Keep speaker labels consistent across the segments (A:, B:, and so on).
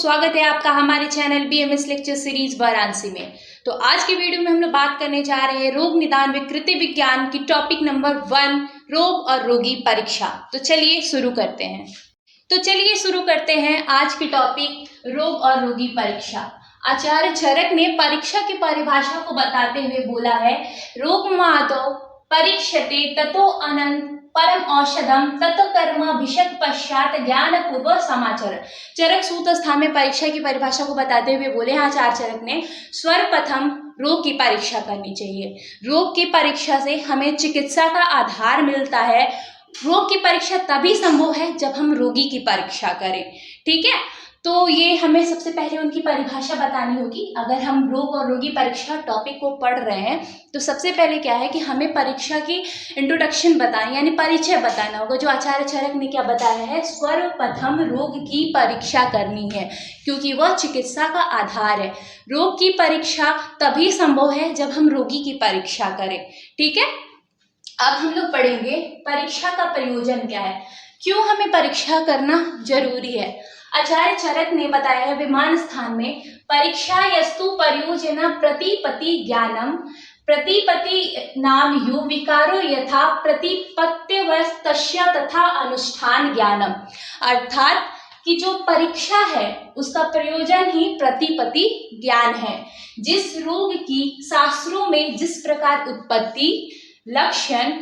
A: स्वागत है आपका हमारे channel BMS lecture series Varanasi में। तो आज की वीडियो में हम लोग बात करने जा रहे हैं रोग निदान विकृति विज्ञान की टॉपिक नंबर 1 रोग और रोगी परीक्षा। तो चलिए शुरू करते हैं आज की टॉपिक रोग और रोगी परीक्षा। आचार्य चरक ने परीक्षा की परिभाषा को बताते हुए बोला है, रोगमादौ परीक्षते ततो अनंत परम औषधम तत्कर्माभिषेक पश्चात ज्ञान पूर्व समाचार। चरक सूत्र स्थान में परीक्षा की परिभाषा को बताते हुए बोले हैं आचार्य चरक ने, सर्वप्रथम रोग की परीक्षा करनी चाहिए। रोग की परीक्षा से हमें चिकित्सा का आधार मिलता है। रोग की परीक्षा तभी संभव है जब हम रोगी की परीक्षा करें। ठीक है, तो ये हमें सबसे पहले उनकी परिभाषा बतानी होगी। अगर हम रोग और रोगी परीक्षा टॉपिक को पढ़ रहे हैं तो सबसे पहले क्या है कि हमें परीक्षा की इंट्रोडक्शन बतानी यानी परिचय बताना होगा। जो आचार्य चरक ने क्या बताया है, सर्वप्रथम रोग की परीक्षा करनी है क्योंकि वह चिकित्सा का आधार है। रोग की परीक्षा तभी संभव है जब हम रोगी की परीक्षा करें। ठीक है, अब हम लोग पढ़ेंगे परीक्षा का प्रयोजन क्या है, क्यों हमें परीक्षा करना जरूरी है। आचार्य चरक ने बताया है विमान स्थान में, परीक्षा यस्तु प्रयोजना प्रतिपत्ति ज्ञानम प्रतिपत्ति नाम यु विकारो यथा प्रतिपत्त्यवस्तस्य तथा अनुष्ठान ज्ञानम। अर्थात कि जो परीक्षा है उसका प्रयोजन ही प्रतिपत्ति ज्ञान है। जिस रोग की शास्त्रों में जिस प्रकार उत्पत्ति, लक्षण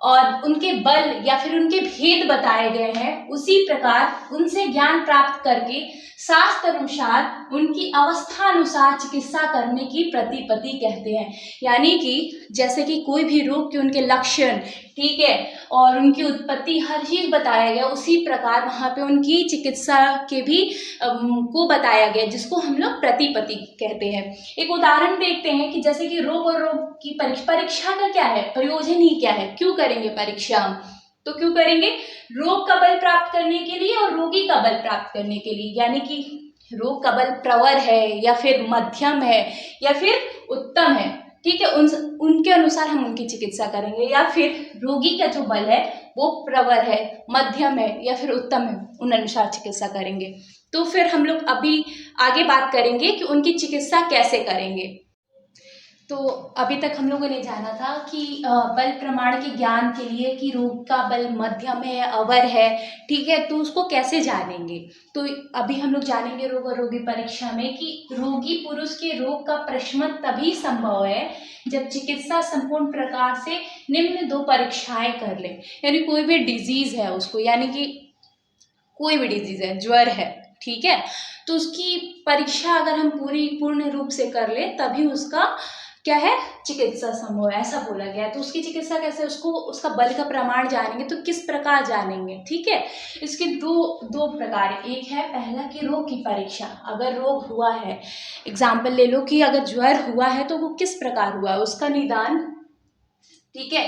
A: और उनके बल या फिर उनके भेद बताए गए हैं, उसी प्रकार उनसे ज्ञान प्राप्त करके शास्त्र अनुसार उनकी अवस्था अनुसार चिकित्सा करने की प्रतिपत्ति कहते हैं। यानी कि जैसे कि कोई भी रोग के उनके लक्षण, ठीक है, और उनकी उत्पत्ति हर चीज बताया गया, उसी प्रकार वहाँ पे उनकी चिकित्सा के भी को बताया गया, जिसको हम लोग प्रतिपत्ति कहते हैं। एक उदाहरण देखते हैं कि जैसे कि रोग और रोग की परीक्षा का क्या है, प्रयोजन ही क्या है, क्यों करेंगे परीक्षा हम, तो क्यों करेंगे, रोग का बल प्राप्त करने के लिए और रोगी का बल प्राप्त करने के लिए। यानी कि रोग का बल प्रवर है या फिर मध्यम है या फिर उत्तम है, ठीक है, उनके अनुसार हम उनकी चिकित्सा करेंगे। या फिर रोगी का जो बल है वो प्रवर है, मध्यम है या फिर उत्तम है, उन अनुसार चिकित्सा करेंगे। तो फिर हम लोग अभी आगे बात करेंगे कि उनकी चिकित्सा कैसे करेंगे। तो अभी तक हम लोगों ने जाना था कि बल प्रमाण के ज्ञान के लिए कि रोग का बल मध्यम है, अवर है, ठीक है, तो उसको कैसे जानेंगे। तो अभी हम लोग जानेंगे रोग और रोगी परीक्षा में कि रोगी पुरुष के रोग का प्रशमन तभी संभव है जब चिकित्सा संपूर्ण प्रकार से निम्न 2 परीक्षाएं कर ले। यानी कोई भी डिजीज है उसको, यानी कि कोई भी डिजीज है, ज्वर है, ठीक है, तो उसकी परीक्षा अगर हम पूर्ण रूप से कर ले तभी उसका क्या है, चिकित्सा संभव है, ऐसा बोला गया है। तो उसकी चिकित्सा कैसे, उसको उसका बल का प्रमाण जानेंगे तो किस प्रकार जानेंगे, ठीक है। इसके दो प्रकार है। एक है पहला कि रोग की परीक्षा, अगर रोग हुआ है, एग्जाम्पल ले लो कि अगर ज्वर हुआ है तो वो किस प्रकार हुआ है, उसका निदान, ठीक है,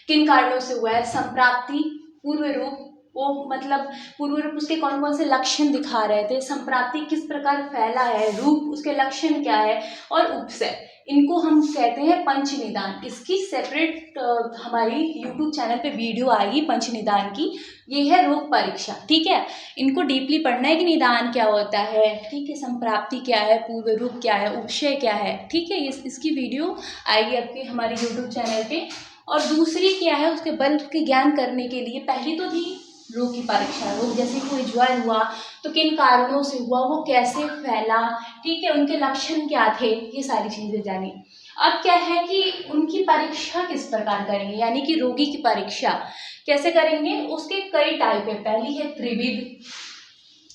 A: किन कारणों से हुआ है, संप्राप्ति, पूर्व रूप, वो मतलब पूर्व रूप उसके कौन कौन से लक्षण दिखा रहे थे, संप्राप्ति किस प्रकार फैला है, रूप उसके लक्षण क्या है, और उपसय, इनको हम कहते हैं पंच निदान। इसकी सेपरेट हमारी यूट्यूब चैनल पे वीडियो आएगी पंच निदान की। ये है रोग परीक्षा, ठीक है, इनको डीपली पढ़ना है कि निदान क्या होता है, ठीक है, संप्राप्ति क्या है, पूर्व रूप क्या है, उपशय क्या है, ठीक है, इसकी वीडियो आएगी आपके हमारे यूट्यूब चैनल पे। और दूसरी क्या है, उसके बल के ज्ञान करने के लिए पहली तो थी रोग की परीक्षा, रोग जैसे कोई ज्वर हुआ तो किन कारणों से हुआ, वो कैसे फैला, ठीक है, उनके लक्षण क्या थे, ये सारी चीजें जानी। अब क्या है कि उनकी परीक्षा किस प्रकार करेंगे, यानी कि रोगी की परीक्षा कैसे करेंगे, उसके कई टाइप है। पहली है त्रिविध,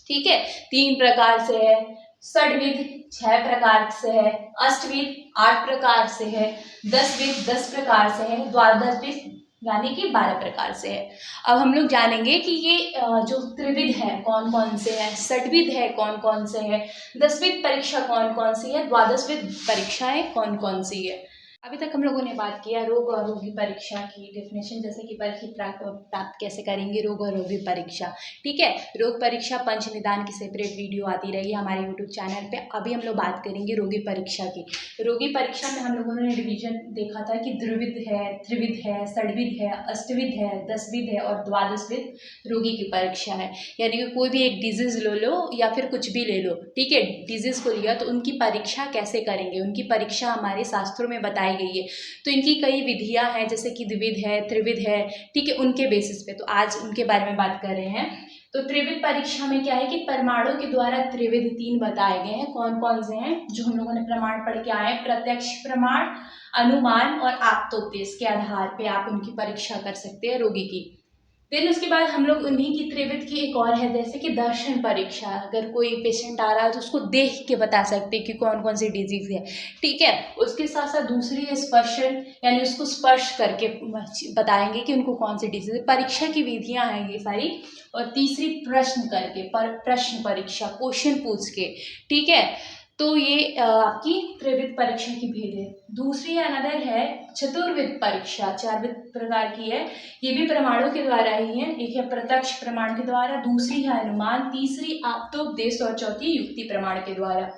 A: ठीक है, 3 प्रकार से है, षड्विध 6 प्रकार से है, अष्टविध 8 प्रकार से है, 10विध 10 प्रकार से है, द्वादशविध यानी कि 12 प्रकार से है। अब हम लोग जानेंगे कि ये जो त्रिविध है कौन कौन से है, षड्विध है कौन कौन से है, 10विध परीक्षा कौन कौन सी है, द्वादशविध परीक्षाएं कौन कौन सी है। अभी तक हम लोगों ने बात किया रोग और रोगी परीक्षा की डेफिनेशन, जैसे कि परिचित प्राप्त कैसे करेंगे रोग और रोगी परीक्षा। ठीक है, रोग परीक्षा पंच निदान की सेपरेट वीडियो आती रही हमारे यूट्यूब चैनल पे। अभी हम लोग बात करेंगे रोगी परीक्षा की। रोगी परीक्षा में हम लोगों ने डिवीजन देखा था कि द्विविध है, त्रिविध है, षड्विध है, अष्टविध है, दसविध है और द्वादशविध रोगी की परीक्षा है। यानी कि कोई भी एक डिजीज ले लो या फिर कुछ भी ले लो, ठीक है, डिजीज को लिया तो उनकी परीक्षा कैसे करेंगे, उनकी परीक्षा हमारे शास्त्रों में बताई गई है। तो इनकी कई विधियां हैं, जैसे कि द्विविध है, त्रिविध है, ठीक है, उनके बेसिस पे तो आज उनके बारे में बात कर रहे हैं। तो त्रिविध परीक्षा में क्या है कि प्रमाणों के द्वारा त्रिविध 3 बताए गए हैं। कौन कौन से हैं जो हम लोगों ने प्रमाण पढ़ के आए हैं? प्रत्यक्ष प्रमाण, अनुमान और आप्तोपदेश के आधार पे आप उनकी परीक्षा कर सकते हैं रोगी की। देन उसके बाद हम लोग उन्हीं की त्रिविध की एक और है, जैसे कि दर्शन परीक्षा। अगर कोई पेशेंट आ रहा है तो उसको देख के बता सकते हैं कि कौन कौन सी डिजीज है, ठीक है। उसके साथ साथ दूसरी है स्पर्शन, यानी उसको स्पर्श करके बताएंगे कि उनको कौन सी डिजीज है। परीक्षा की विधियां हैं ये सारी। और तीसरी प्रश्न करके, प्रश्न परीक्षा, क्वेश्चन पूछ के, ठीक है। तो ये आपकी त्रिविध परीक्षा की भेद है। दूसरी अनदर है चतुर्विध परीक्षा, 4 विध प्रकार की है। ये भी प्रमाणों के द्वारा ही है। एक है प्रत्यक्ष प्रमाण के द्वारा, दूसरी है अनुमान, तीसरी आप्तोपदेश और चौथी युक्ति प्रमाण के द्वारा।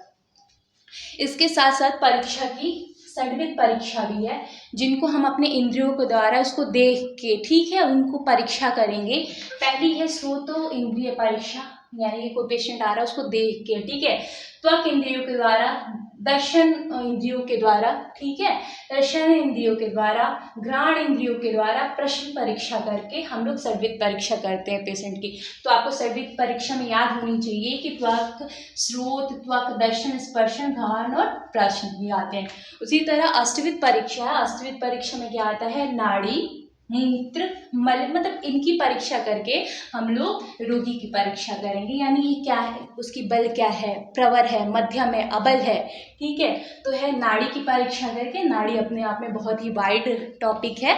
A: इसके साथ साथ परीक्षा की षड्विध परीक्षा भी है, जिनको हम अपने इंद्रियों के द्वारा उसको देख के, ठीक है, उनको परीक्षा करेंगे। पहली है श्रोतो इंद्रिय परीक्षा, यानी कि कोई पेशेंट आ रहा है उसको देख के, ठीक है, त्वक इंद्रियों के द्वारा, दर्शन इंद्रियों के द्वारा, ठीक है, दर्शन इंद्रियों के द्वारा, घ्राण इंद्रियों के द्वारा प्रश्न परीक्षा करके हम लोग षड्विध परीक्षा करते हैं पेशेंट की। तो आपको षड्विध परीक्षा में याद होनी चाहिए कि त्वक, श्रोत, त्वक, दर्शन, स्पर्शन, घ्राण और प्रश्न भी आते हैं। उसी तरह अष्टविध परीक्षा है। अष्टविध परीक्षा में क्या आता है? नाड़ी, मूत्र, मल, मतलब इनकी परीक्षा करके हम लोग रोगी की परीक्षा करेंगे। यानी ये क्या है, उसकी बल क्या है, प्रवर है, मध्यम है, अबल है, ठीक है। तो है नाड़ी की परीक्षा करके। नाड़ी अपने आप में बहुत ही वाइड टॉपिक है,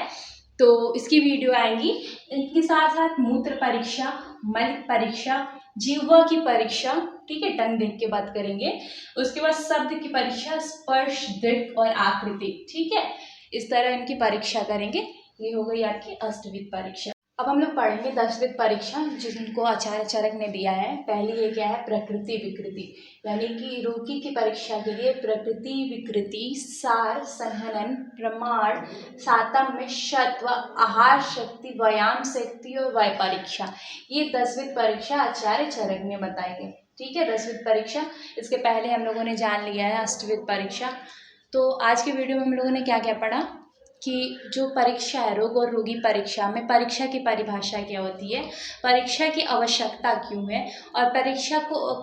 A: तो इसकी वीडियो आएंगी। इनके साथ साथ मूत्र परीक्षा, मल परीक्षा, जिह्वा की परीक्षा, ठीक है, टंग देख के बात करेंगे। उसके बाद शब्द की परीक्षा, स्पर्श, दृक और आकृति, ठीक है। इस तरह इनकी परीक्षा करेंगे। ये हो गई आपकी अष्टविध परीक्षा। अब हम लोग पढ़ेंगे दसविध परीक्षा, जिनको आचार्य चरक ने दिया है। पहली ये क्या है? प्रकृति विकृति, यानी कि रोगी की परीक्षा के लिए प्रकृति विकृति, सार, संहनन, प्रमाण, सातम्य, सत्व, आहार शक्ति, व्यायाम शक्ति और वय परीक्षा, ये दसविध परीक्षा आचार्य चरक ने बताई है, ठीक है। दसविध परीक्षा, इसके पहले हम लोगों ने जान लिया है अष्टविध परीक्षा। तो आज के वीडियो में हम लोगों ने क्या क्या पढ़ा कि जो परीक्षा है, रोग और रोगी परीक्षा में परीक्षा की परिभाषा क्या होती है, परीक्षा की आवश्यकता क्यों है, और परीक्षा को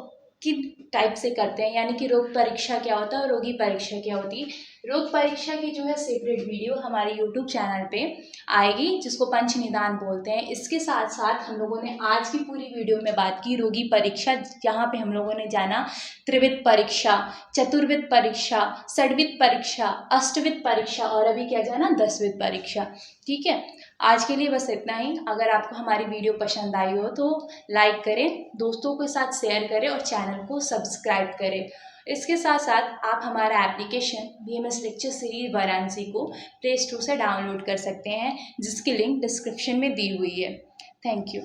A: किन टाइप से करते हैं, यानी कि रोग परीक्षा क्या होता है और रोगी परीक्षा क्या होती है। रोग परीक्षा की जो है सेपरेट वीडियो हमारे यूट्यूब चैनल पे आएगी, जिसको पंच निदान बोलते हैं। इसके साथ साथ हम लोगों ने आज की पूरी वीडियो में बात की रोगी परीक्षा, जहाँ पे हम लोगों ने जाना त्रिविध परीक्षा, चतुर्विध परीक्षा, षड्विध परीक्षा, अष्टविध परीक्षा और अभी क्या जाना दसविध परीक्षा, ठीक है। आज के लिए बस इतना ही। अगर आपको हमारी वीडियो पसंद आई हो तो लाइक करें, दोस्तों के साथ शेयर करें और चैनल को सब्सक्राइब करें। इसके साथ साथ आप हमारा application BMS lecture series Varanasi को प्ले स्टोर से डाउनलोड कर सकते हैं, जिसकी लिंक डिस्क्रिप्शन में दी हुई है। Thank you.